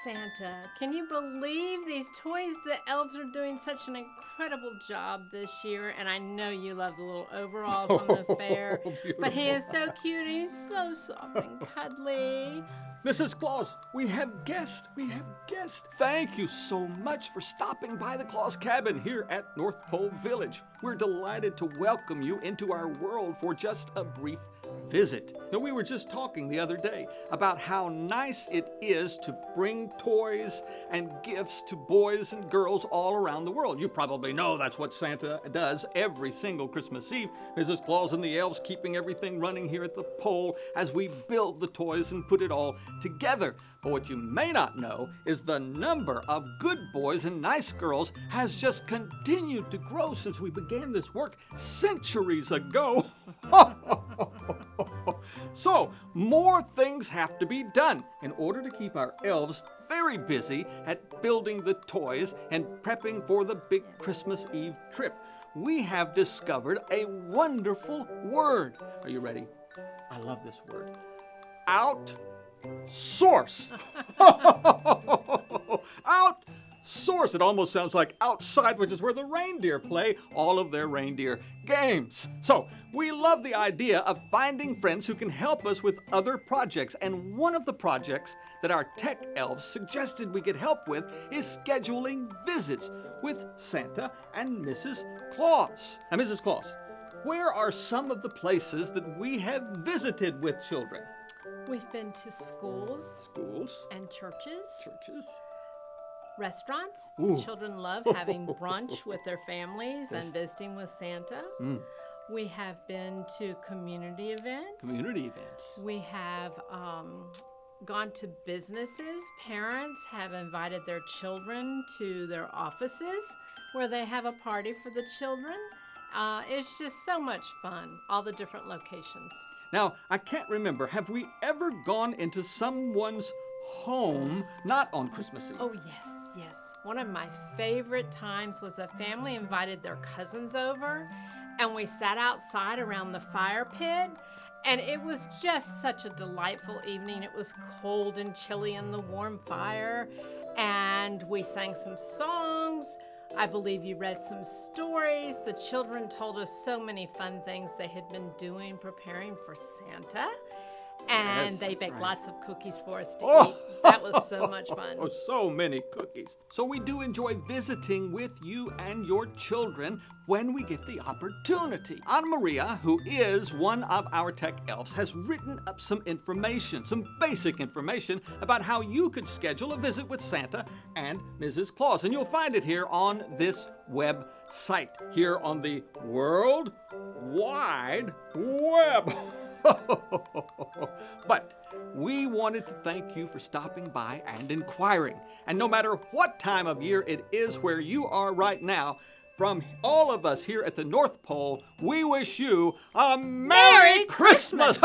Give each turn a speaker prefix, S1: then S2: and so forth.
S1: Santa, can you believe these toys? The elves are doing such an incredible job this year, and I know you love the little overalls on this bear, but he is so cute, and he's so soft and cuddly.
S2: Mrs. Claus, we have guests. Thank you so much for stopping by the Claus cabin here at North Pole Village. We're delighted to welcome you into our world for just a brief visit. Now, we were just talking the other day about how nice it is to bring toys and gifts to boys and girls all around the world. You probably know that's what Santa does every single Christmas Eve. Mrs. Claus and the elves keeping everything running here at the pole as we build the toys and put it all together. But what you may not know is the number of good boys and nice girls has just continued to grow since we began this work centuries ago. So, more things have to be done in order to keep our elves very busy at building the toys and prepping for the big Christmas Eve trip. We have discovered a wonderful word. Are you ready? I love this word. Outsource. Outsource. It almost sounds like outside, which is where the reindeer play all of their reindeer games. So, we love the idea of finding friends who can help us with other projects. And one of the projects that our tech elves suggested we could help with is scheduling visits with Santa and Mrs. Claus. Now, Mrs. Claus, where are some of the places that we have visited with children?
S1: We've been to schools and churches. Restaurants.
S2: Ooh.
S1: Children love having brunch with their families and visiting with Santa. We have been to community events. We have gone to businesses. Parents have invited their children to their offices where they have a party for the children. It's just so much fun, all the different locations.
S2: Now, I can't remember, have we ever gone into someone's home not on Christmas Eve?
S1: Oh, yes. One of my favorite times was a family invited their cousins over, and we sat outside around the fire pit, and it was just such a delightful evening. It was cold and chilly in the warm fire, and we sang some songs. I believe you read some stories. The children told us so many fun things they had been doing preparing for Santa. And they baked lots of cookies for us to eat. That was so much fun.
S2: Oh, so many cookies. So we do enjoy visiting with you and your children when we get the opportunity. Anna Maria, who is one of our tech elves, has written up some information, some basic information about how you could schedule a visit with Santa and Mrs. Claus. And you'll find it here on this website, here on the World Wide Web. But we wanted to thank you for stopping by and inquiring. And no matter what time of year it is where you are right now, from all of us here at the North Pole, we wish you a Merry Christmas!